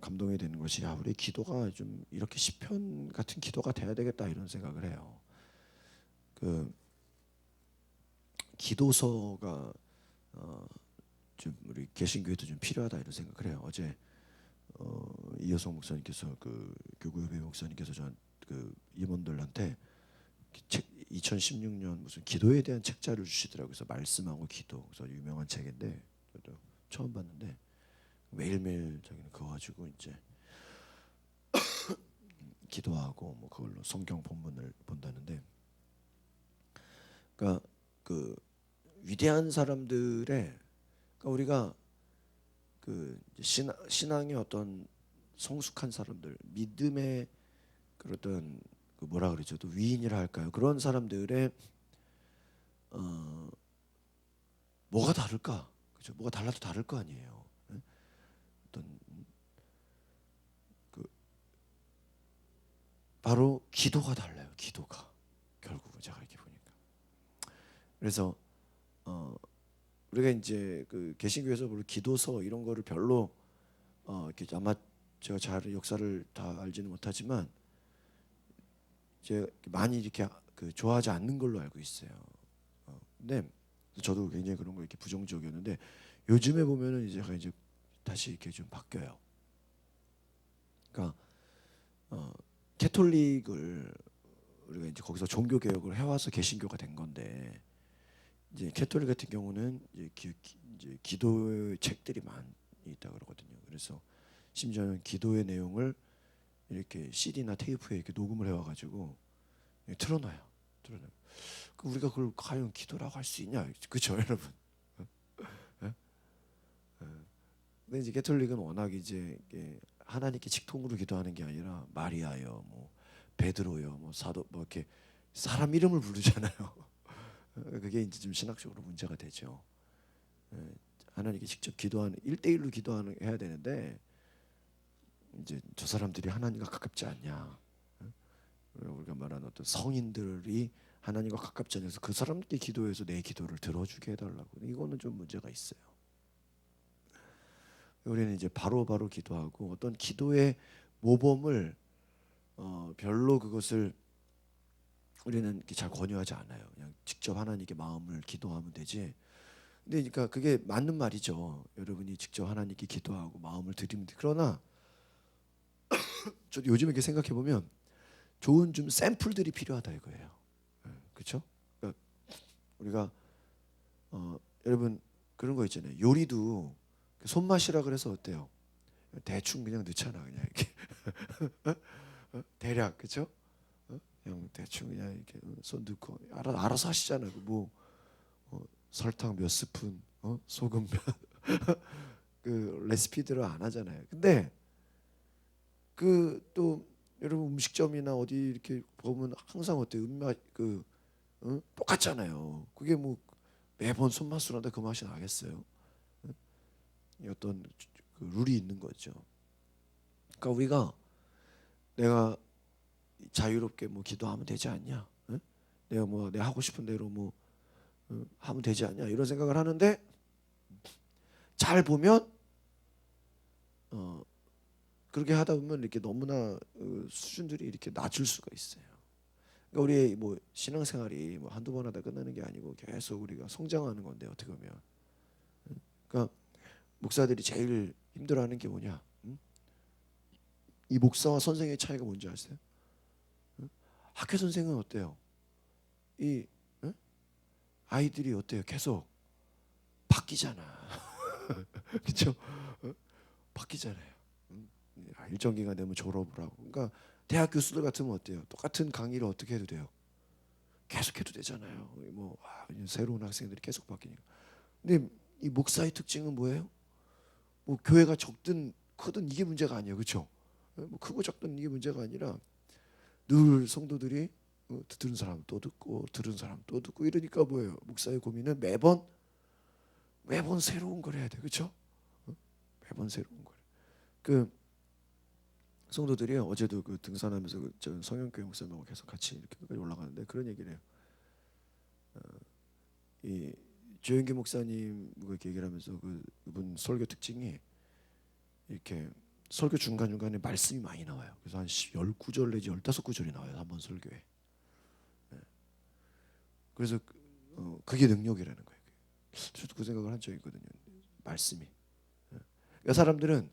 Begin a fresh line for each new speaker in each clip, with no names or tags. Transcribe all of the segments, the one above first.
감동이 되는 것이 우리 기도가 좀 이렇게 시편 같은 기도가 돼야 되겠다 이런 생각을 해요. 그 기도서가 좀 우리 개신교에도 좀 필요하다 이런 생각을 해요. 어제 이여성 목사님께서 그 교구협회 목사님께서 그 임원들한테 책 2016년 무슨 기도에 대한 책자를 주시더라고요. 그래서 말씀하고 기도, 그래서 유명한 책인데 저도 처음 봤는데 매일매일 자기는 그거 가지고 이제 기도하고 뭐 그걸로 성경 본문을 본다는데, 그러니까 그 위대한 사람들의, 그러니까 우리가 그 신앙의 어떤 성숙한 사람들, 믿음의 그런 그 뭐라 그러죠, 또 위인이라 할까요? 그런 사람들의 뭐가 다를까? 그죠? 뭐가 달라도 다를 거 아니에요. 어떤 그 바로 기도가 달라요. 기도가 결국은 제가 이렇게 보니까. 그래서 우리가 이제 그 개신교에서 볼 기도서 이런 거를 별로 이렇게 아마 제가 잘 역사를 다 알지는 못하지만 이제 많이 이렇게 그 좋아하지 않는 걸로 알고 있어요. 근데 저도 굉장히 그런 거 이렇게 부정적이었는데 요즘에 보면은 이제 제가 이제 다시 이렇게 좀 바뀌어요. 그러니까 캐톨릭을 우리가 이제 거기서 종교 개혁을 해와서 개신교가 된 건데, 이제 캐톨릭 같은 경우는 이제 기도의 책들이 많이 있다 그러거든요. 그래서 심지어는 기도의 내용을 이렇게 CD나 테이프에 이렇게 녹음을 해와가지고 틀어놔요. 틀어놔요. 우리가 그걸 과연 기도라고 할 수 있냐, 그렇죠, 여러분? 예? 근데 이제 캐톨릭은 워낙 이제 하나님께 직통으로 기도하는 게 아니라 마리아요, 뭐 베드로요, 뭐 사도, 뭐 이렇게 사람 이름을 부르잖아요. 그게 이제 좀 신학적으로 문제가 되죠. 하나님께 직접 기도하는 1대1로 기도하는 해야 되는데 이제 저 사람들이 하나님과 가깝지 않냐. 우리가 말하는 어떤 성인들이 하나님과 가깝지 않아서 그 사람들께 기도해서 내 기도를 들어주게 해달라고. 이거는 좀 문제가 있어요. 우리는 이제 바로바로 기도하고 어떤 기도의 모범을 별로 그것을 우리는 이렇게 잘 권유하지 않아요. 그냥 직접 하나님께 마음을 기도하면 되지. 근데 그러니까 그게 맞는 말이죠. 여러분이 직접 하나님께 기도하고 마음을 드리면 돼. 그러나 저도 요즘 이렇게 생각해 보면 좋은 좀 샘플들이 필요하다 이거예요. 그렇죠? 그러니까 우리가 여러분 그런 거 있잖아요. 요리도 손맛이라 그래서 어때요? 대충 그냥 넣잖아, 그냥 이렇게. 대략, 그렇죠? 그냥 대충 그냥 이렇게 손 넣고 알아서 하시잖아요. 뭐 설탕 몇 스푼, 소금 몇, 그 레시피들을 안 하잖아요. 근데 그 또 여러분 음식점이나 어디 이렇게 보면 항상 어때요? 입맛 똑같잖아요. 그게 뭐 매번 손맛으로 한다 그 맛이 나겠어요? 어떤 그 룰이 있는 거죠. 그러니까 우리가 내가 자유롭게 뭐 기도하면 되지 않냐? 내가 뭐 내가 하고 싶은 대로 뭐 하면 되지 않냐? 이런 생각을 하는데 잘 보면 그렇게 하다 보면 이렇게 너무나 수준들이 이렇게 낮을 수가 있어요. 그러니까 우리 뭐 신앙생활이 뭐 한두 번 하다 끝나는 게 아니고 계속 우리가 성장하는 건데 어떻게 보면. 그러니까 목사들이 제일 힘들어하는 게 뭐냐? 이 목사와 선생의 차이가 뭔지 아세요? 학교 선생은 어때요? 이 아이들이 어때요? 계속 바뀌잖아. 그렇죠? 바뀌잖아요. 일정 기간 되면 졸업을 하고. 그러니까 대학 교수들 같으면 어때요? 똑같은 강의를 어떻게 해도 돼요? 계속 해도 되잖아요. 뭐 새로운 학생들이 계속 바뀌니까. 근데 이 목사의 특징은 뭐예요? 뭐 교회가 적든 크든 이게 문제가 아니에요, 그렇죠? 뭐 크고 적든 이게 문제가 아니라 늘 성도들이 들은 사람 또 듣고 들은 사람 또 듣고 이러니까 뭐예요? 목사의 고민은 매번 새로운 걸 해야 돼, 그렇죠? 매번 새로운 걸. 그 성도들이 어제도 그 등산하면서 저 성형교회 목사님하고 계속 같이 이렇게 끝까지 올라가는데 그런 얘기를 해요. 이 조영기 목사님 이렇게 얘기를 하면서 그분 설교 특징이 이렇게 설교 중간중간에 말씀이 많이 나와요. 그래서 한 10구절 내지 15구절이 나와요. 한 번 설교에. 그래서 그게 능력이라는 거예요. 저도 그 생각을 한 적이 있거든요. 말씀이. 그러니까 사람들은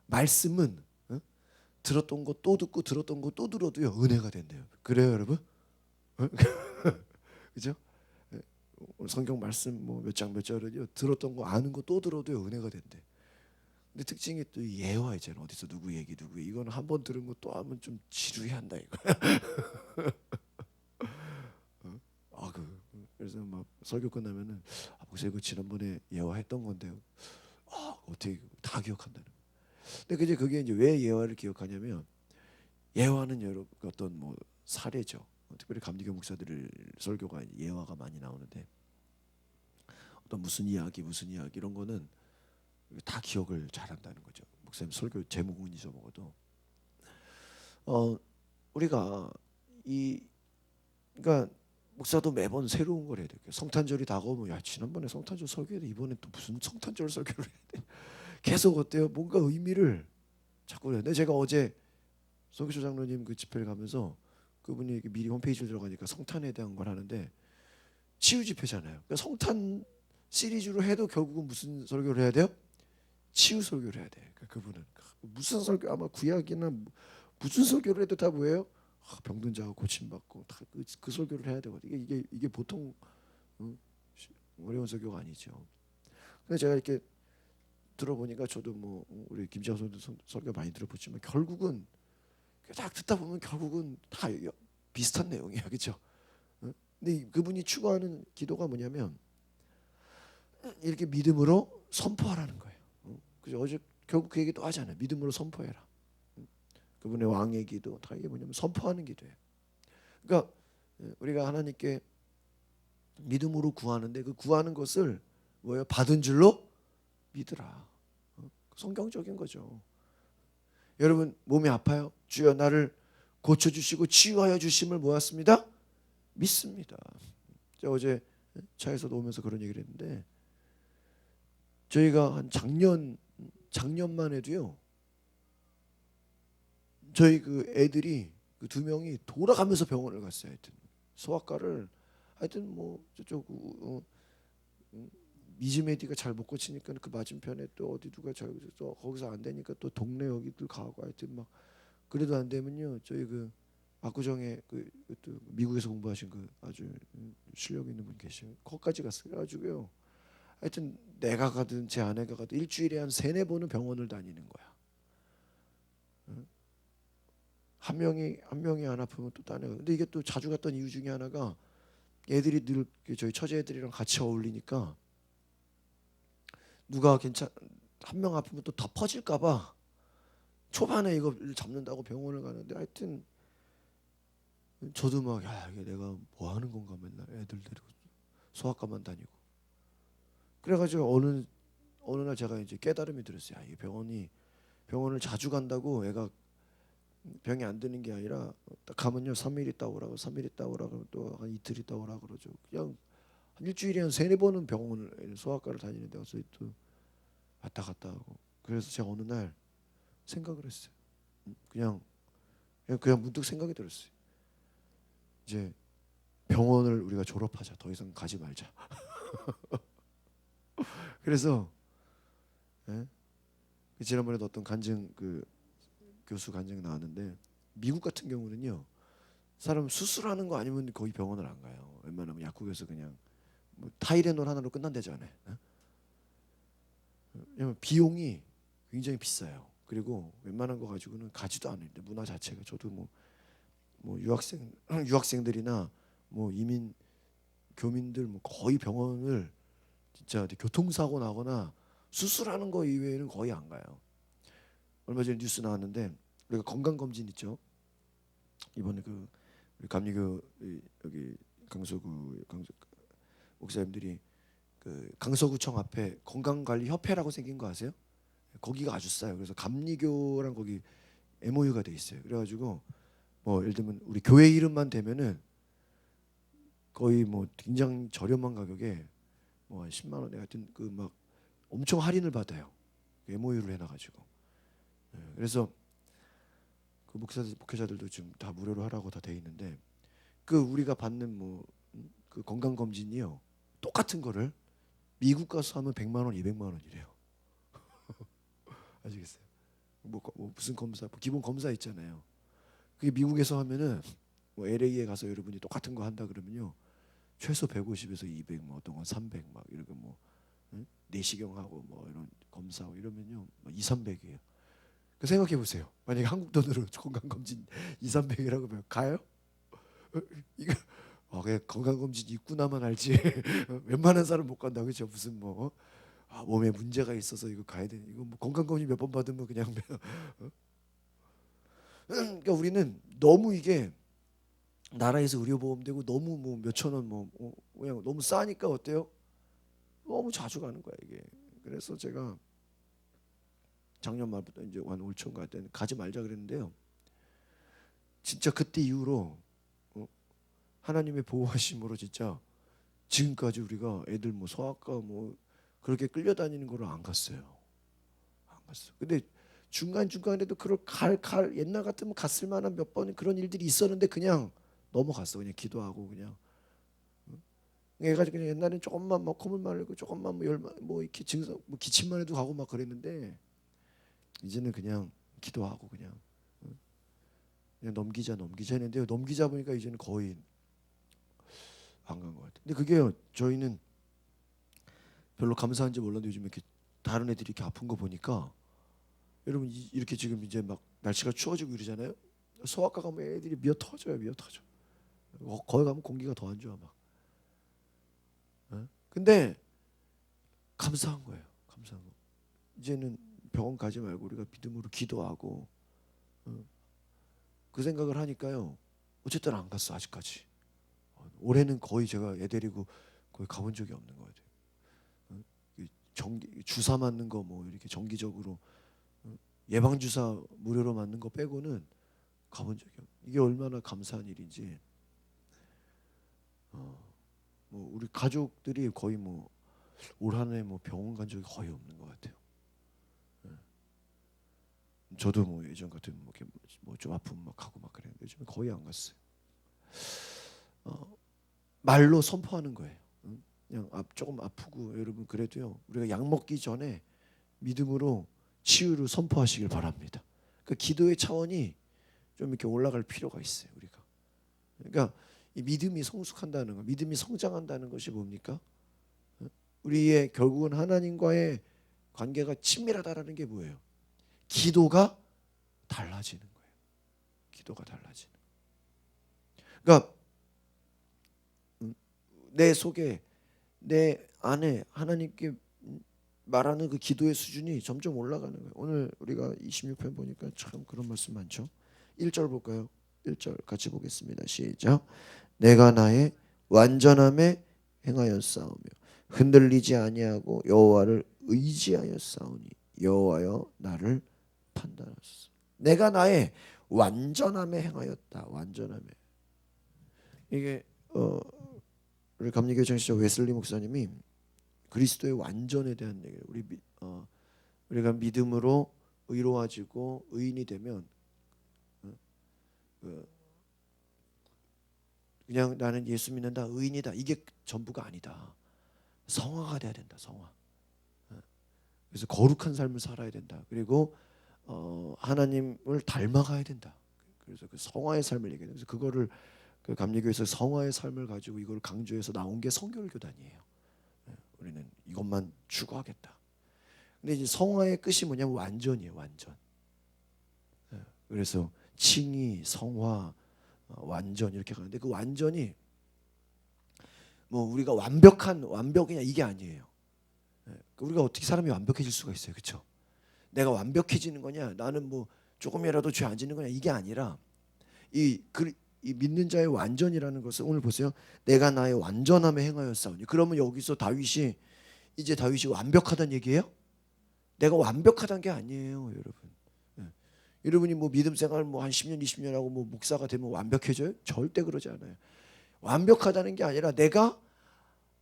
말씀은 들었던 거 또 듣고 들었던 거 또 들어도요 은혜가 된대요. 그래요, 여러분? 그죠? 성경 말씀 뭐 몇 장 몇 절을요 들었던 거 아는 거 또 들어도요 은혜가 된대. 근데 특징이 또 예화이잖아. 어디서 누구 얘기 누구 얘기. 이거는 한 번 들은 거 또 하면 좀 지루해한다 이거. 그래서 막 설교 끝나면은 목사님 그 지난번에 예화했던 건데요. 어떻게 다 기억한다는. 근데 이제 그게 이제 왜 예화를 기억하냐면 예화는 여러 어떤 뭐 사례죠. 특별히 감리교 목사들 설교가 예화가 많이 나오는데 어떤 무슨 이야기 이런 거는 다 기억을 잘한다는 거죠. 목사님 설교 제목은 잊어먹어도 우리가 그러니까 목사도 매번 새로운 걸 해야 돼요. 성탄절이 다가오면 야 지난번에 성탄절 설교했는데 이번에 또 무슨 성탄절 설교를 해야 돼. 계속 어때요? 뭔가 의미를 자꾸 해요. 근데 제가 어제 서기초 장로님 그 집회를 가면서 그분이 미리 홈페이지를 들어가니까 성탄에 대한 걸 하는데 치유 집회잖아요. 그러니까 성탄 시리즈로 해도 결국은 무슨 설교를 해야 돼요? 치유 설교를 해야 돼. 그러니까 그분은 무슨 설교 아마 구약이나 무슨 설교를 해도 다 뭐예요? 병든 자가 고침 받고 다 그 설교를 해야 되거든요. 이게 보통 어려운 설교가 아니죠. 그래서 제가 이렇게 들어보니까 저도 뭐 우리 김지영 선수 설교 많이 들어봤지만 결국은 딱 듣다 보면 결국은 다 비슷한 내용이야, 그렇죠? 근데 그분이 추구하는 기도가 뭐냐면 이렇게 믿음으로 선포하라는 거예요. 그죠? 어제 결국 그 얘기도 하잖아요. 믿음으로 선포해라. 그분의 왕의 기도 다 이게 뭐냐면 선포하는 기도예요. 그러니까 우리가 하나님께 믿음으로 구하는데 그 구하는 것을 뭐예요? 받은 줄로 믿으라. 성경적인 거죠. 여러분 몸이 아파요? 주여 나를 고쳐주시고 치유하여 주심을 모았습니다. 믿습니다. 제가 어제 차에서 오면서 그런 얘기를 했는데 저희가 한 작년만 해도요. 저희 그 애들이 그 2명이 돌아가면서 병원을 갔어요. 하여튼 소아과를 하여튼 뭐 저쪽 미즈메디가 잘 못 고치니까 그 맞은편에 또 어디 누가 거기서 안 되니까 또 동네 여기들 가고 하여튼 막 그래도 안 되면요 저희 그 압구정에 또 미국에서 공부하신 그 아주 실력 있는 분 계셔요. 거기까지 갔어요. 그래가지고요. 하여튼 내가 가든 제 아내가 가든 일주일에 한 3-4번은 병원을 다니는 거야. 한 명이 안 아프면 또 딴 애가. 근데 이게 또 자주 갔던 이유 중에 하나가 애들이 늘 저희 처제 애들이랑 같이 어울리니까 누가 한 명 아프면 또 더 퍼질까봐 초반에 이거 잡는다고 병원을 가는데 하여튼 저도 막 야 이게 내가 뭐 하는 건가 맨날 애들 데리고 소아과만 다니고 그래가지고 어느 날 제가 이제 깨달음이 들었어요. 이 병원을 자주 간다고 애가 병이 안 드는 게 아니라 딱 가면요 3일 있다 오라고 3일 있다 오라고 또 한 이틀 있다 오라고 그러죠. 그냥 한 일주일에 한 3-4번은 병원을 소아과를 다니는데 가서 또 왔다 갔다 하고 그래서 제가 어느 날 생각을 했어요. 그냥 문득 생각이 들었어요. 이제 병원을 우리가 졸업하자. 더 이상 가지 말자. 그래서 지난번에도 어떤 간증 교수 간증 나왔는데 미국 같은 경우는요. 사람 수술하는 거 아니면 거의 병원을 안 가요. 웬만하면 약국에서 그냥 뭐 타이레놀 하나로 끝난다잖아요. 왜냐면 비용이 굉장히 비싸요. 그리고 웬만한 거 가지고는 가지도 않는데 문화 자체가 저도 뭐 유학생들이나 뭐 이민 교민들 뭐 거의 병원을 진짜 교통사고 나거나 수술하는 거 이외에는 거의 안 가요. 얼마 전에 뉴스 나왔는데 우리가 건강검진 있죠. 이번에 우리 감리교 여기 강서구 목사님들이 그 강서구청 앞에 건강관리협회라고 생긴 거 아세요? 거기가 아주 싸요. 그래서 감리교랑 거기 MOU가 돼 있어요. 그래가지고 뭐 예를 들면 우리 교회 이름만 대면은 거의 뭐 굉장히 저렴한 가격에 뭐 10만 원에 하여튼 그 막 엄청 할인을 받아요. MOU를 해놔가지고 그래서 그 목회자들도 지금 다 무료로 하라고 다 돼 있는데 그 우리가 받는 뭐 그 건강 검진이요 똑같은 거를 미국 가서 하면 100만 원, 200만 원이래요. 아시겠어요? 뭐 무슨 검사, 뭐 기본 검사 있잖아요. 그게 미국에서 하면은 뭐 LA에 가서 여러분이 똑같은 거 한다 그러면요 최소 150에서 200, 뭐 어떤 건 300 막 이렇게 뭐 응? 내시경하고 뭐 이런 검사하고 이러면요 2, 300이에요. 그 생각해 보세요. 만약에 한국 돈으로 건강 검진 2, 300이라고 하면 가요? 이거 그냥 건강 검진 있구나만 알지. 웬만한 사람 못 간다 그죠? 무슨 뭐 몸에 문제가 있어서 이거 가야 돼. 이거 뭐 건강 검진 몇 번 받으면 그냥 그러니까 우리는 너무 이게 나라에서 의료보험되고 너무 뭐 몇천 원 뭐 그냥 너무 싸니까 어때요? 너무 자주 가는 거야 이게. 그래서 제가 작년 말부터 이제 올 초인 갈 때는 가지 말자 그랬는데요. 진짜 그때 이후로 하나님의 보호하심으로 진짜 지금까지 우리가 애들 뭐 소아과 뭐 그렇게 끌려다니는 거를 안 갔어요. 안 갔어. 근데 중간 중간에도 그걸 갈 옛날 같으면 갔을 만한 몇 번 그런 일들이 있었는데 그냥 넘어갔어. 그냥 기도하고 그냥. 해가지고 그냥 옛날엔 조금만 막 콧물 마르고 조금만 뭐 열만 뭐 이렇게 증상 뭐 기침만 해도 가고 막 그랬는데 이제는 그냥 기도하고 그냥 넘기자 했는데요. 넘기자 보니까 이제는 거의 안 간 것 같아요. 근데 그게요. 저희는 별로 감사한지 몰랐는데 요즘 이렇게 다른 애들이 이렇게 아픈 거 보니까 여러분 이렇게 지금 이제 막 날씨가 추워지고 이러잖아요. 소아과 가면 애들이 미어 터져요. 미어 터져. 거기 가면 공기가 더 안 좋아 막. 근데 감사한 거예요. 감사한 거. 이제는 병원 가지 말고 우리가 믿음으로 기도하고 그 생각을 하니까요. 어쨌든 안 갔어 아직까지. 올해는 거의 제가 애 데리고 거의 가본 적이 없는 것 같아요. 주사 맞는 거 뭐 이렇게 정기적으로 예방 주사 무료로 맞는 거 빼고는 가본 적이 없어요. 이게 얼마나 감사한 일인지. 뭐 우리 가족들이 거의 뭐 올 한 해 뭐 병원 간 적이 거의 없는 것 같아요. 저도 뭐 예전 같으면 뭐 좀 아프면 막 가고 막 그랬는데 요즘은 거의 안 갔어요. 말로 선포하는 거예요. 그냥 조금 아프고 여러분 그래도요 우리가 약 먹기 전에 믿음으로 치유를 선포하시길 바랍니다. 그 기도의 차원이 좀 이렇게 올라갈 필요가 있어요 우리가. 그러니까 이 믿음이 성숙한다는 거, 믿음이 성장한다는 것이 뭡니까? 우리의 결국은 하나님과의 관계가 친밀하다라는 게 뭐예요? 기도가 달라지는 거예요. 기도가 달라지는. 그러니까 내 속에 내 안에 하나님께 말하는 그 기도의 수준이 점점 올라가는 거예요. 오늘 우리가 26편 보니까 참 그런 말씀 많죠. 1절 볼까요? 1절 같이 보겠습니다. 시작. 내가 나의 완전함에 행하였사오며 흔들리지 아니하고 여호와를 의지하였사오니 여호와여 나를 판단하소서. 내가 나의 완전함에 행하였다. 완전함에. 이게 우리 감리교회 장시자 웨슬리 목사님이 그리스도의 완전에 대한 얘기를 우리가 믿음으로 의로워지고 의인이 되면 그냥 나는 예수 믿는다 의인이다 이게 전부가 아니다. 성화가 돼야 된다. 성화. 그래서 거룩한 삶을 살아야 된다. 그리고 하나님을 닮아가야 된다. 그래서 그 성화의 삶을 얘기해요. 그래서 그거를 그 감리교에서 성화의 삶을 가지고 이걸 강조해서 나온 게 성결교단이에요. 우리는 이것만 추구하겠다. 근데 이제 성화의 끝이 뭐냐면 완전이에요. 완전. 그래서 칭의, 성화, 완전 이렇게 가는데 그 완전이 뭐 우리가 완벽이냐 이게 아니에요. 우리가 어떻게 사람이 완벽해질 수가 있어요, 그렇죠? 내가 완벽해지는 거냐, 나는 뭐 조금이라도 죄 안 짓는 거냐 이게 아니라 이 믿는 자의 완전이라는 것은 오늘 보세요. 내가 나의 완전함에 행하였사오니. 그러면 여기서 다윗이 완벽하다는 얘기예요? 내가 완벽하다는 게 아니에요, 여러분. 여러분이 뭐 믿음 생활 뭐 한 10년, 20년 하고 뭐 목사가 되면 완벽해져요? 절대 그러지 않아요. 완벽하다는 게 아니라 내가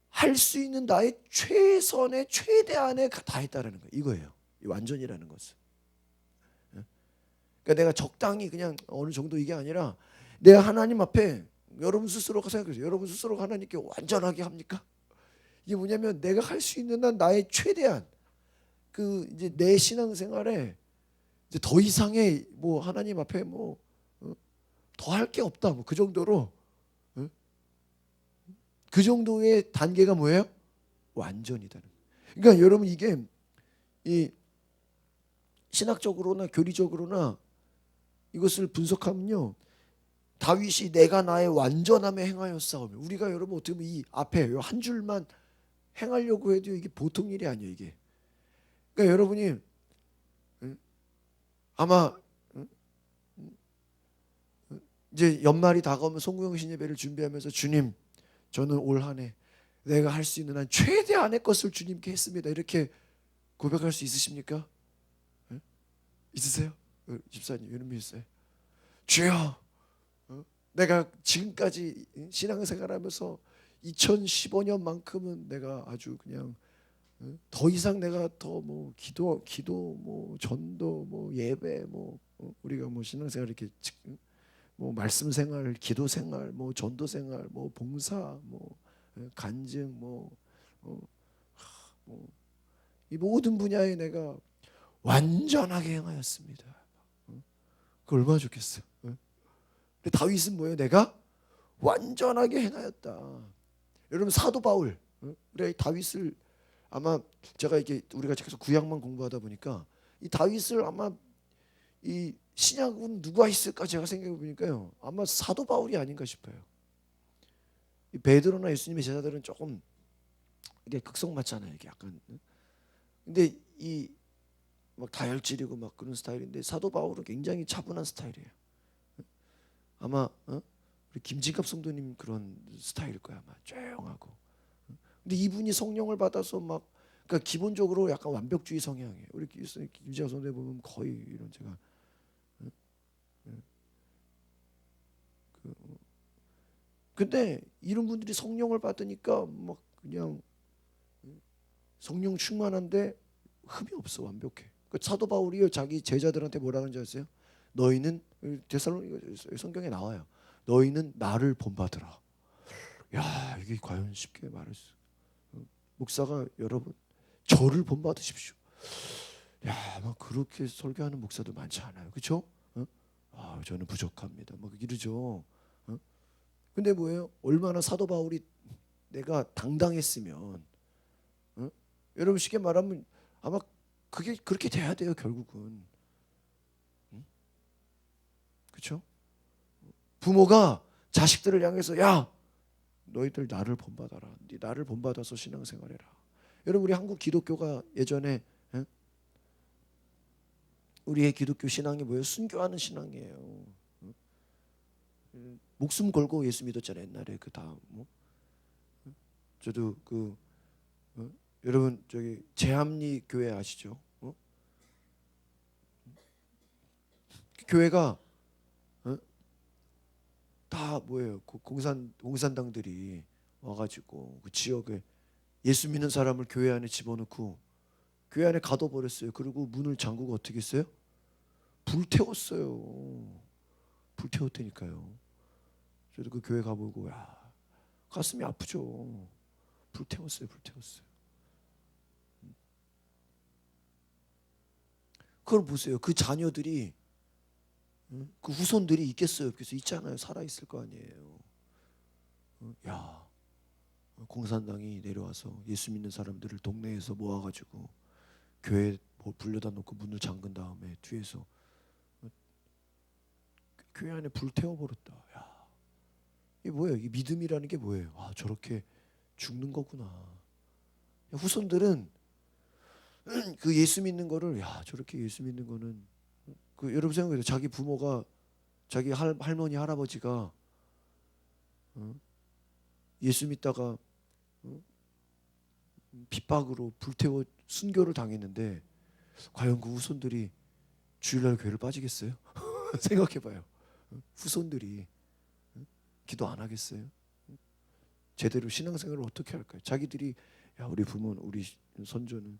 할 수 있는 나의 최선의 최대한에 다했다라는 거예요. 이거예요. 이 완전이라는 것은. 그러니까 내가 적당히 그냥 어느 정도 이게 아니라 내가 하나님 앞에 여러분 스스로가 생각해보세요. 여러분 스스로가 하나님께 완전하게 합니까? 이게 뭐냐면 내가 할 수 있는 한 나의 최대한 그 이제 내 신앙생활에 이제 더 이상의 뭐 하나님 앞에 뭐 더 할 게 없다 뭐 그 정도로 그 정도의 단계가 뭐예요? 완전이다는. 그러니까 여러분 이게 이 신학적으로나 교리적으로나 이것을 분석하면요. 다윗이 내가 나의 완전함에 행하였사오며 우리가 여러분 어떻게 보면 이 앞에 한 줄만 행하려고 해도 이게 보통 일이 아니에요 이게. 그러니까 여러분이 아마 이제 연말이 다가오면 송구영신 예배를 준비하면서 주님 저는 올 한 해 내가 할 수 있는 한 최대한의 것을 주님께 했습니다 이렇게 고백할 수 있으십니까? 있으세요? 집사님 이런 있어요? 주여 내가 지금까지 신앙생활하면서 2015년만큼은 내가 아주 그냥 더 이상 내가 더 뭐 기도 뭐 전도 뭐 예배 뭐 우리가 뭐 신앙생활 이렇게 뭐 말씀 생활, 기도 생활, 뭐 전도 생활, 뭐 봉사, 뭐 간증, 이 모든 분야에 내가 완전하게 행하였습니다. 그 얼마나 좋겠어. 근데 다윗은 뭐예요? 내가 완전하게 행하였다. 여러분 사도 바울, 우리가 다윗을 아마 제가 이렇게 우리가 계속 구약만 공부하다 보니까 이 다윗을 아마 이 신약은 누가 있을까 제가 생각해 보니까요. 아마 사도 바울이 아닌가 싶어요. 이 베드로나 예수님의 제자들은 조금 이게 극성 맞잖아요. 이게 약간. 근데 이 막 다혈질이고 막 그런 스타일인데 사도 바울은 굉장히 차분한 스타일이에요. 아마 우리 김진갑 성도님 그런 스타일일 거야 아마 조용하고. 근데 이분이 성령을 받아서 막 그러니까 기본적으로 약간 완벽주의 성향이에요. 우리 김진갑 성도님 보면 거의 이런 제가 근데 이런 분들이 성령을 받으니까 막 그냥 성령 충만한데 흠이 없어 완벽해. 그 사도 바울이 자기 제자들한테 뭐라 하는지 아세요? 너희는 데살로니가 성경에 나와요. 너희는 나를 본받으라. 야 이게 과연 쉽게 말할 수? 목사가 여러분 저를 본받으십시오. 야 막 그렇게 설교하는 목사도 많지 않아요. 그렇죠? 아 저는 부족합니다. 막 이러죠. 근데 뭐예요? 얼마나 사도 바울이 내가 당당했으면 여러분 쉽게 말하면 아마 그게 그렇게 돼야 돼요 결국은. 그렇죠? 부모가 자식들을 향해서 야 너희들 나를 본받아라. 네 나를 본받아서 신앙생활해라. 여러분 우리 한국 기독교가 예전에 우리의 기독교 신앙이 뭐예요? 순교하는 신앙이에요. 목숨 걸고 예수 믿었잖아요 옛날에 그 다음 뭐 저도 그 여러분 저기 제합리 교회 아시죠? 교회가 다 뭐예요? 그 공산당들이 와가지고 그 지역에 예수 믿는 사람을 교회 안에 집어넣고 교회 안에 가둬버렸어요. 그리고 문을 잠그고 어떻게 했어요? 불태웠어요. 불태웠다니까요. 저도 그 교회 가보고 야 가슴이 아프죠. 불태웠어요. 그걸 보세요. 그 자녀들이 그 후손들이 있겠어요? 없겠어요? 있잖아요. 살아 있을 거 아니에요. 야 공산당이 내려와서 예수 믿는 사람들을 동네에서 모아가지고 교회 뭐 불려다 놓고 문을 잠근 다음에 뒤에서 교회 안에 불 태워버렸다. 야 이게 뭐예요? 이 믿음이라는 게 뭐예요? 아 저렇게 죽는 거구나. 후손들은 그 예수 믿는 거를 야 저렇게 예수 믿는 거는 그 여러분 생각해요. 자기 부모가 자기 할머니 할아버지가 예수 믿다가 핍박으로 불태워 순교를 당했는데 과연 그 후손들이 주일날 교회를 빠지겠어요? 생각해봐요. 후손들이 기도 안 하겠어요? 제대로 신앙생활을 어떻게 할까요? 자기들이 야 우리 부모는 우리 선조는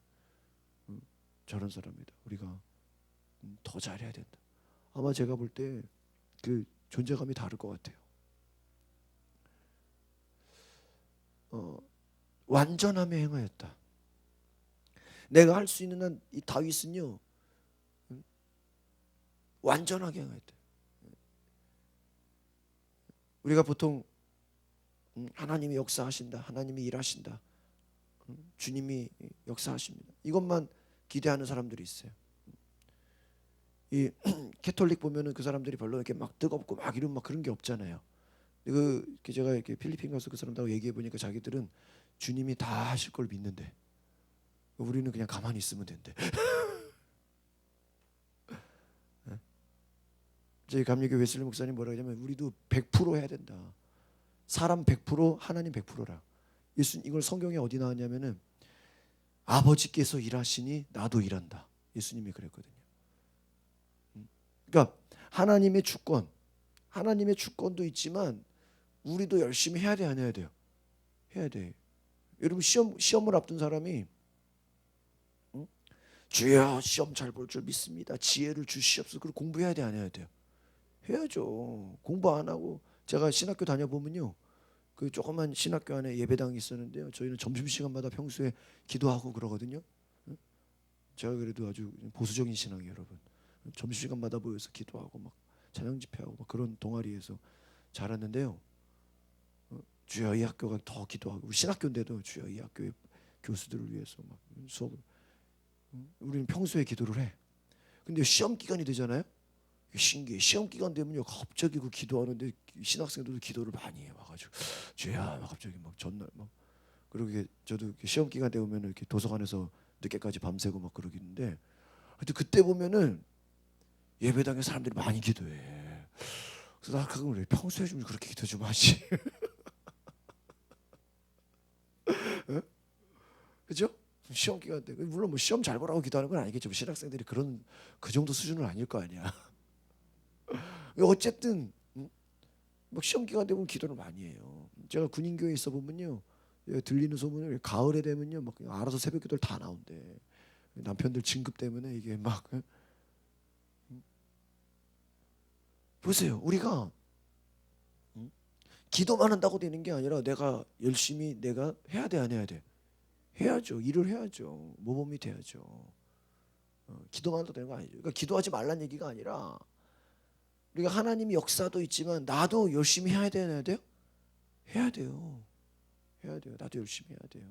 저런 사람이다. 우리가 더 잘해야 된다. 아마 제가 볼 때 그 존재감이 다를 것 같아요. 완전함에 행하였다. 내가 할 수 있는 한 이 다윗은요 완전하게 행하였다. 우리가 보통 하나님이 역사하신다, 하나님이 일하신다, 주님이 역사하십니다, 이것만 기대하는 사람들이 있어요. 이 캐톨릭 보면은 그 사람들이 별로 이렇게 막 뜨겁고 막 이런 막 그런 게 없잖아요. 제가 이렇게 필리핀 가서 그 사람들하고 얘기해 보니까 자기들은 주님이 다 하실 걸 믿는데 우리는 그냥 가만히 있으면 된대. 저희 감리교 웨슬리 목사님 뭐라 하냐면 우리도 100% 해야 된다. 사람 100% 하나님 100%라. 이걸 성경에 어디 나왔냐면은 아버지께서 일하시니 나도 일한다. 예수님이 그랬거든요. 그러니까 하나님의 주권도 있지만 우리도 열심히 해야 돼, 안 해야 돼요? 해야 돼. 여러분 시험을 앞둔 사람이 주여 시험 잘 볼 줄 믿습니다, 지혜를 주시옵소서. 그리고 공부해야 돼, 안 해야 돼요? 해야죠. 공부 안 하고 제가 신학교 다녀보면요 그 조그만 신학교 안에 예배당이 있었는데요 저희는 점심시간마다 평소에 기도하고 그러거든요. 제가 그래도 아주 보수적인 신앙이에요 여러분. 점심시간마다 모여서 기도하고 막 찬양 집회하고 막 그런 동아리에서 자랐는데요. 주여 이 학교가 더 기도하고 우리 신학교인데도 주여 이 학교의 교수들을 위해서 막 수업을 우리는 평소에 기도를 해. 근데 시험 기간이 되잖아요. 신기해. 시험 기간 되면요 갑자기 그 기도하는데 신학생들도 기도를 많이 해 와가지고 주야 막 갑자기 막 전날 막 그러게 저도 시험 기간 때 오면 이렇게 도서관에서 늦게까지 밤새고 막 그러겠는데 하여튼 그때 보면은 예배당에 사람들이 많이 기도해. 그래서 나 가끔 왜 평소에 좀 그렇게 기도 좀 하지. 그죠? 시험 기간 때 물론 뭐 시험 잘 보라고 기도하는 건 아니겠죠. 신학생들이 그런 그 정도 수준은 아닐 거 아니야. 어쨌든 막 시험 기간 되면 기도를 많이 해요. 제가 군인교회에 있어 보면요 들리는 소문을 가을에 되면요 막 알아서 새벽 기도를 다 나온대. 남편들 진급 때문에 이게 막 보세요. 우리가 기도만 한다고 되는 게 아니라 내가 열심히 내가 해야 돼, 안 해야 돼? 해야죠. 일을 해야죠. 모범이 돼야죠. 기도만 해도 되는 거 아니죠. 그러니까 기도하지 말란 얘기가 아니라 우리가 하나님이 역사도 있지만 나도 열심히 해야 되는 해야 돼요? 해야 돼요. 해야 돼요. 나도 열심히 해야 돼요.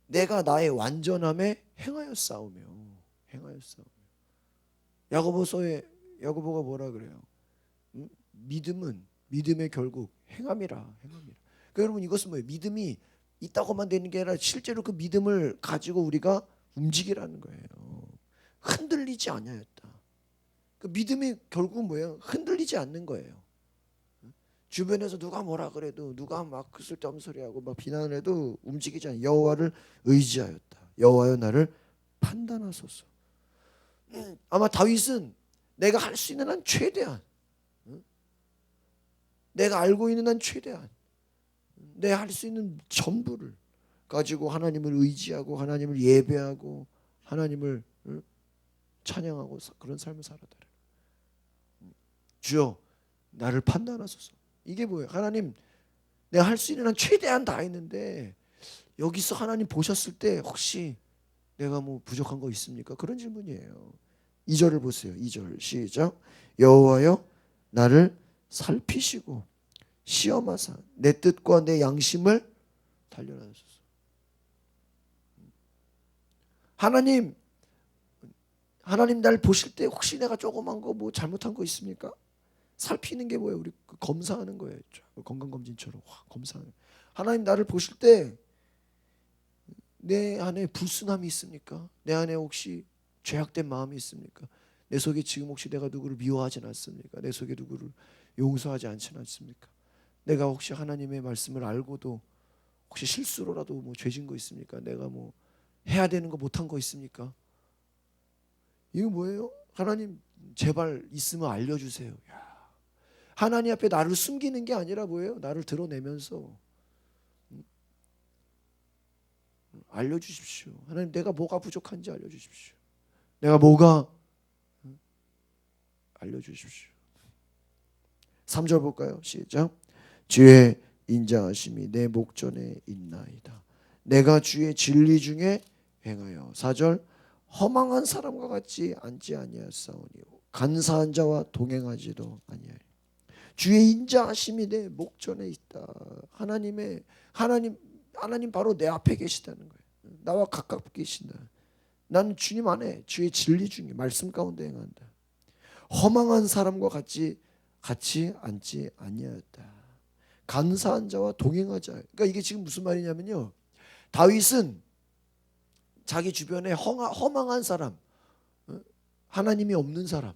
내가 나의 완전함에 행하여 싸우며 행하여 싸우며. 야고보가 뭐라 그래요? 믿음은 믿음의 결국 행함이라 행함이라. 그러니까 여러분 이것은 뭐예요? 믿음이 있다고만 되는 게 아니라 실제로 그 믿음을 가지고 우리가 움직이라는 거예요. 흔들리지 아니하였다. 그 믿음이 결국은 뭐예요? 흔들리지 않는 거예요. 주변에서 누가 뭐라 그래도 누가 막 쓸데없는 소리하고 막 비난을 해도 움직이지 않아. 여호와를 의지하였다. 여호와여 나를 판단하소서. 아마 다윗은 내가 할 수 있는 한 최대한 내가 알고 있는 한 최대한 내가 할 수 있는 전부를 가지고 하나님을 의지하고 하나님을 예배하고 하나님을 찬양하고 그런 삶을 살았다. 주여 나를 판단하소서. 이게 뭐예요? 하나님 내가 할 수 있는 한 최대한 다 했는데 여기서 하나님 보셨을 때 혹시 내가 뭐 부족한 거 있습니까? 그런 질문이에요. 2절을 보세요. 2절 시작. 여호와여 나를 살피시고 시험하사 내 뜻과 내 양심을 단련하소서. 하나님 날 보실 때 혹시 내가 조그만 거 뭐 잘못한 거 있습니까? 살피는 게 뭐예요? 우리 검사하는 거예요. 건강검진처럼 검사하는. 하나님 나를 보실 때 내 안에 불순함이 있습니까? 내 안에 혹시 죄악된 마음이 있습니까? 내 속에 지금 혹시 내가 누구를 미워하진 않습니까? 내 속에 누구를 용서하지 않지는 않습니까? 내가 혹시 하나님의 말씀을 알고도 혹시 실수로라도 뭐 죄진 거 있습니까? 내가 뭐 해야 되는 거 못한 거 있습니까? 이거 뭐예요? 하나님 제발 있으면 알려주세요. 야. 하나님 앞에 나를 숨기는 게 아니라 뭐예요? 나를 드러내면서 알려주십시오. 하나님 내가 뭐가 부족한지 알려주십시오. 내가 뭐가 알려주십시오. 3절 볼까요? 시작. 주의 인자하심이 내 목전에 있나이다. 내가 주의 진리 중에 행하여. 4절. 허망한 사람과 같이 앉지 아니하였사오니 간사한 자와 동행하지도 아니하리. 주의 인자하심이 내 목전에 있다. 하나님 바로 내 앞에 계시다는 거예요. 나와 가깝게 계신다. 나는 주님 안에 주의 진리 중에 말씀 가운데 행한다. 허망한 사람과 같이 앉지 아니하였다. 간사한 자와 동행하자. 그러니까 이게 지금 무슨 말이냐면요. 다윗은 자기 주변에 허망한 사람, 하나님이 없는 사람,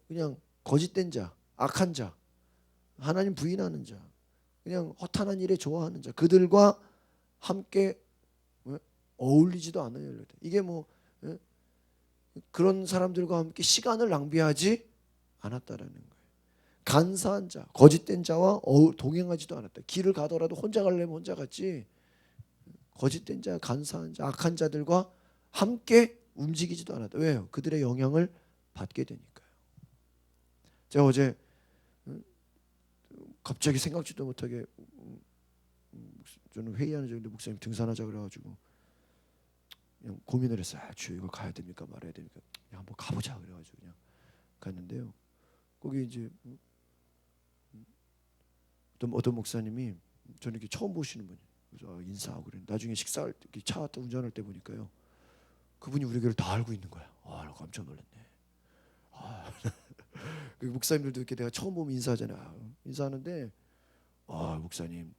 그냥 거짓된 자, 악한 자, 하나님 부인하는 자, 그냥 허탄한 일에 좋아하는 자, 그들과 함께 어울리지도 않아요. 이게 뭐 그런 사람들과 함께 시간을 낭비하지 않았다라는 거예요. 간사한 자, 거짓된 자와 동행하지도 않았다. 길을 가더라도 혼자 가려면 혼자 갔지, 거짓된 자, 간사한 자, 악한 자들과 함께 움직이지도 않았다. 왜요? 그들의 영향을 받게 되니까요. 제가 어제 갑자기 생각지도 못하게 저는 회의하는 중인데 목사님 등산하자 그래가지고 그냥 고민을 했어요. 주여 이거 가야 됩니까 말아야 됩니까? 그냥 한번 가보자 그래가지고 그냥 갔는데요. 거기 이제 어떤 목사님이 저는 이렇게 처음 보시는 분이 그래서 인사하고 그래. 나중에 식사할 때 차 운전할 때 보니까요. 그분이 우리 교회를 다 알고 있는 거야. 나 깜짝 놀랐네. 그 목사님들도 이렇게 내가 처음 보면 인사하잖아. 인사하는데 목사님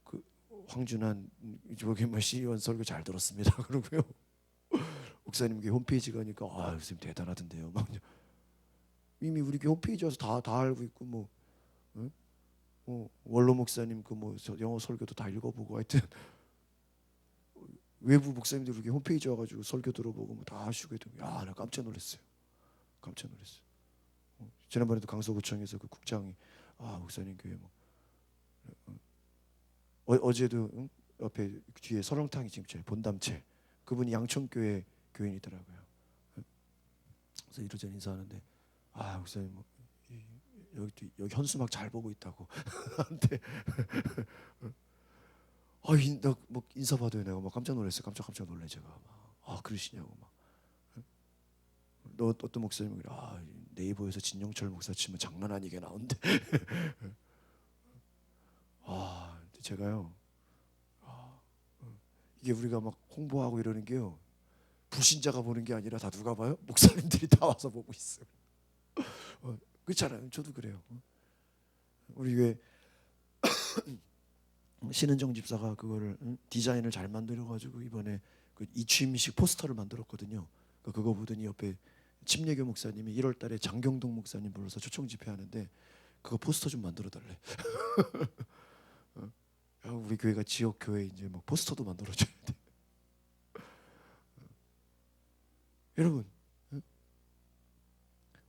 그 황준환 조경만 시의원 설교 잘 들었습니다. 그러고요. 목사님 홈페이지 가니까 목사님 대단하던데요. 막 이미 우리 홈페이지 와서 다 알고 있고 뭐 원로 목사님 그 뭐 영어 설교도 다 읽어보고 하여튼 외부 목사님들 이렇게 홈페이지 와가지고 설교 들어보고 뭐 다 하시고 했더니 나 깜짝 놀랐어요. 깜짝 놀랐어요. 지난번에도 강서구청에서 그 국장이 목사님 교회 뭐 어제도 옆에 뒤에 설렁탕이 지금 제 본담채 그분이 양천교회 교인이더라고요. 그래서 이러저러 인사하는데 목사님 뭐 여기 현수막 잘 보고 있다고 한테 나 뭐 인사 받아요. 내가 막 깜짝 놀랐어요. 깜짝 놀래 제가 막 그러시냐고 막. 너 어떤 목사님이 네이버에서 진영철 목사 치면 장난 아니게 나온대. 근데 제가요. 이게 우리가 막 홍보하고 이러는 게요. 불신자가 보는 게 아니라 다 누가 봐요? 목사님들이 다 와서 보고 있어요. 그렇잖아요. 저도 그래요. 우리 교회 신은정 집사가 그거를 디자인을 잘 만들어 가지고 이번에 그 이취임식 포스터를 만들었거든요. 그거 보더니 옆에 침례교 목사님이 1월 달에 장경동 목사님 불러서 초청 집회하는데 그거 포스터 좀 만들어 달래. 우리 교회가 지역 교회 이제 뭐 포스터도 만들어 줘야 돼. 여러분,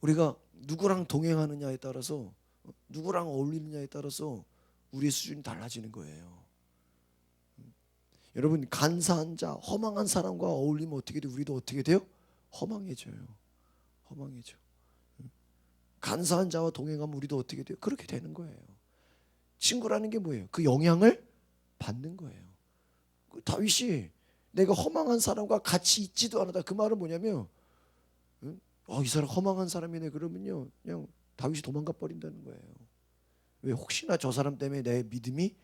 우리가 누구랑 동행하느냐에 따라서 누구랑 어울리느냐에 따라서 우리의 수준이 달라지는 거예요. 여러분, 간사한 자, 허망한 사람과 어울리면 어떻게 돼? 우리도 어떻게 돼요? 허망해져요. 허망해져. 간사한 자와 동행하면 우리도 어떻게 돼요? 그렇게 되는 거예요. 친구라는 게 뭐예요? 그 영향을 받는 거예요. 다윗이 내가 허망한 사람과 같이 있지도 않았다. 그 말은 뭐냐면 이 사람 허망한 사람이네 그러면요 그냥 다윗이 도망가 버린다는 거예요. 왜? 혹시나 저 사람 때문에 내 믿음이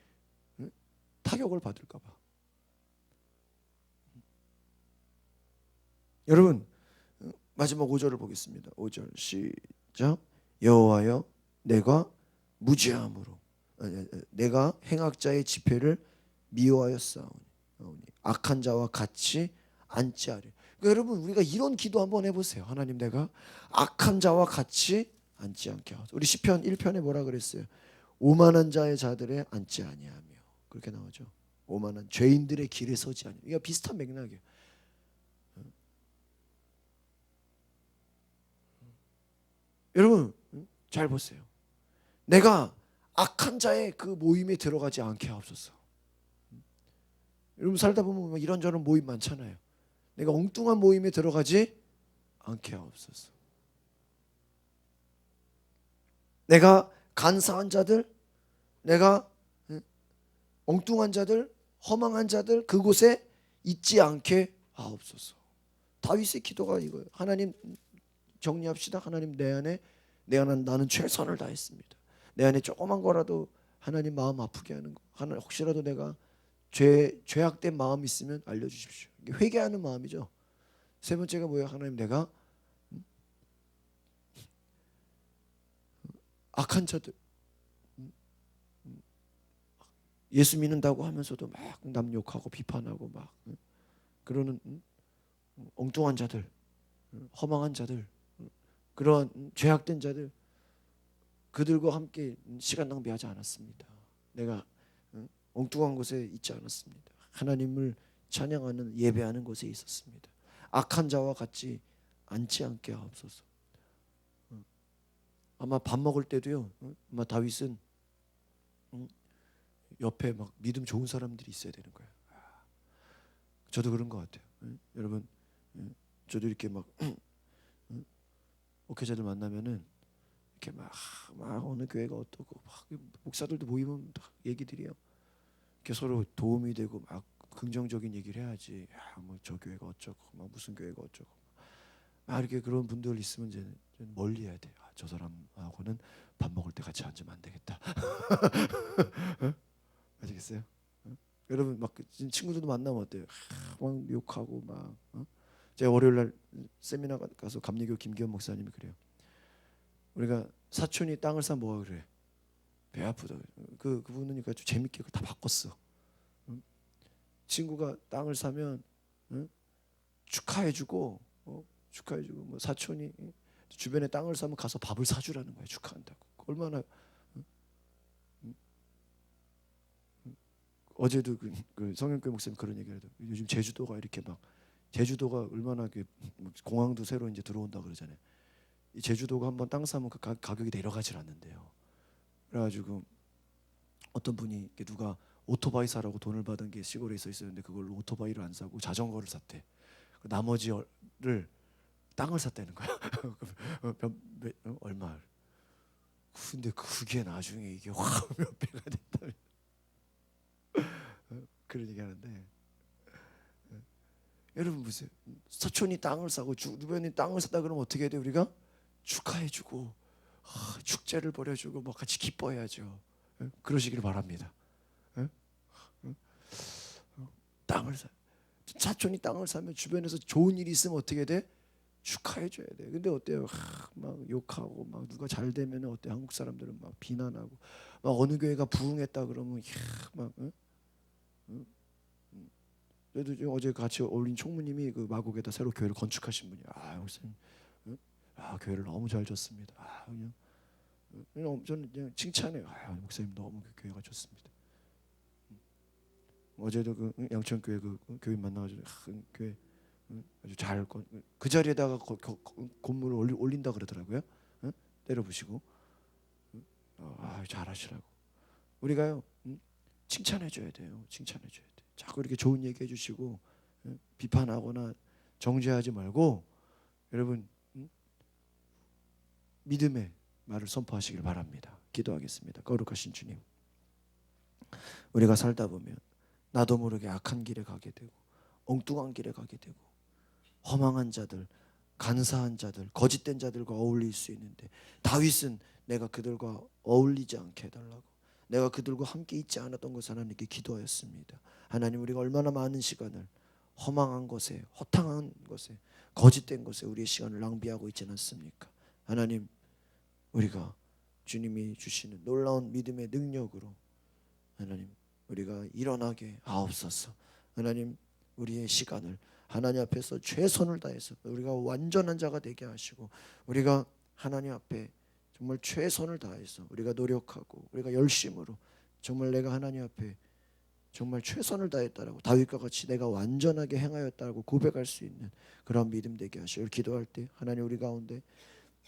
타격을 받을까 봐. 여러분 마지막 5절을 보겠습니다. 5절 시작. 여호와여 내가 무지함으로 내가 행악자의 지폐를 미워하였사오니 악한 자와 같이 앉지 않으리. 그러니까 여러분 우리가 이런 기도 한번 해보세요. 하나님 내가 악한 자와 같이 앉지 않게 하소서. 우리 시편 1편에 뭐라 그랬어요? 오만한 자의 자들에 앉지 아니하며 그렇게 나오죠. 오만한 죄인들의 길에 서지 아니하며. 이게 비슷한 맥락이에요. 여러분 잘 보세요. 내가 악한 자의 그 모임에 들어가지 않게 하옵소서. 여러분 살다 보면 이런저런 모임 많잖아요. 내가 엉뚱한 모임에 들어가지 않게 하옵소서. 내가 간사한 자들, 내가 엉뚱한 자들, 허망한 자들 그곳에 있지 않게 하옵소서. 다윗의 기도가 이거예요. 하나님, 정리합시다. 하나님, 내 안에 나는 최선을 다했습니다. 내 안에 조그만 거라도 하나님 마음 아프게 하는 거, 혹시라도 내가 죄악된 마음이 있으면 알려주십시오. 이게 회개하는 마음이죠. 세 번째가 뭐예요? 하나님, 내가 악한 자들, 예수 믿는다고 하면서도 막 남 욕하고 비판하고 막 그러는 엉뚱한 자들, 허망한 자들, 그런 죄악된 자들, 그들과 함께 시간 낭비하지 않았습니다. 내가 엉뚱한 곳에 있지 않았습니다. 하나님을 찬양하는 예배하는 곳에 있었습니다. 악한 자와 같이 앉지 않게 하옵소서. 아마 밥 먹을 때도요. 아마 다윗은 옆에 막 믿음 좋은 사람들이 있어야 되는 거예요. 저도 그런 것 같아요. 여러분, 저도 이렇게 막 목회자들 만나면은 이렇게 막 어느 교회가 어떻고 막 목사들도 모이면 다 얘기들이요. 이렇게 서로 도움이 되고 막 긍정적인 얘기를 해야지. 뭐 저 교회가 어쩌고 막 무슨 교회가 어쩌고 이렇게 그런 분들 있으면 이제 멀리 해야 돼. 저 사람하고는 밥 먹을 때 같이 앉으면 안 되겠다. 아시겠어요? 여러분 막 친구들도 만나면 어때요? 막 욕하고 막. 제가 월요일 날 세미나 가서 감리교 김기현 목사님이 그래요. 우리가 사촌이 땅을 사 뭐가 그래? 배 아프다. 그분은 아주 재밌게 다 바꿨어. 친구가 땅을 사면 축하해주고 축하해주고 뭐 사촌이 주변에 땅을 사면 가서 밥을 사주라는 거예요. 축하한다고. 얼마나 어제도 그 성현교회 목사님 그런 얘기를 해요. 요즘 제주도가 이렇게 막 제주도가 얼마나 공항도 새로 이제 들어온다 그러잖아요. 이 제주도가 한번 땅 사면 그 가격이 내려가질 않는데요. 그래가지고 어떤 분이 누가 오토바이 사라고 돈을 받은 게 시골에 있었는데 그걸로 오토바이를 안 사고 자전거를 샀대. 나머지를 땅을 샀다는 거야. 얼마? 근데 그게 나중에 이게 확 몇 배가 됐다. 그런 얘기하는데 여러분 보세요. 사촌이 땅을 사고 주변이 땅을 샀다 그러면 어떻게 해야 돼? 우리가 축하해주고 축제를 벌여주고 뭐 같이 기뻐해야죠. 그러시길 바랍니다. 땅을 사촌이 땅을 사면 주변에서 좋은 일이 있으면 어떻게 돼? 축하해줘야 돼. 근데 어때요? 막 욕하고 막 누가 잘 되면 어때? 한국 사람들은 막 비난하고 막 어느 교회가 부흥했다 그러면 막 그래도 어제 같이 어울린 총무님이 그 마곡에다 새로 교회를 건축하신 분이야. 목사님, 교회를 너무 잘 졌습니다. 저는 그냥 칭찬해요. 목사님 너무 교회가 좋습니다. 어제도 그 양천교회 그 교인 만나가지고 교회 아주 잘 그 자리에다가 건물을 올린다 그러더라고요. 때려부시고 잘하시라고. 우리가요 칭찬해줘야 돼요. 칭찬해줘야 돼. 자꾸 이렇게 좋은 얘기 해주시고 비판하거나 정죄하지 말고 여러분 믿음의 말을 선포하시길 바랍니다. 기도하겠습니다. 거룩하신 주님, 우리가 살다 보면 나도 모르게 악한 길에 가게 되고 엉뚱한 길에 가게 되고 허망한 자들, 간사한 자들, 거짓된 자들과 어울릴 수 있는데 다윗은 내가 그들과 어울리지 않게 해달라고, 내가 그들과 함께 있지 않았던 것을 하나님께 기도하였습니다. 하나님, 우리가 얼마나 많은 시간을 허망한 것에, 허탕한 것에, 거짓된 것에 우리의 시간을 낭비하고 있지는 않습니까? 하나님, 우리가 주님이 주시는 놀라운 믿음의 능력으로 하나님 우리가 일어나게 하옵소서. 하나님, 우리의 시간을 하나님 앞에서 최선을 다해서 우리가 완전한 자가 되게 하시고 우리가 하나님 앞에 정말 최선을 다해서 우리가 노력하고 우리가 열심으로 정말 내가 하나님 앞에 정말 최선을 다했다라고 다윗과 같이 내가 완전하게 행하였다고 고백할 수 있는 그런 믿음 되게 하시고 기도할 때 하나님 우리 가운데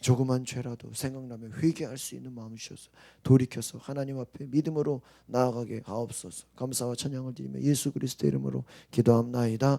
조그만 죄라도 생각나면 회개할 수 있는 마음을 주셔서 돌이켜서 하나님 앞에 믿음으로 나아가게 하옵소서. 감사와 찬양을 드리며 예수 그리스도의 이름으로 기도합나이다.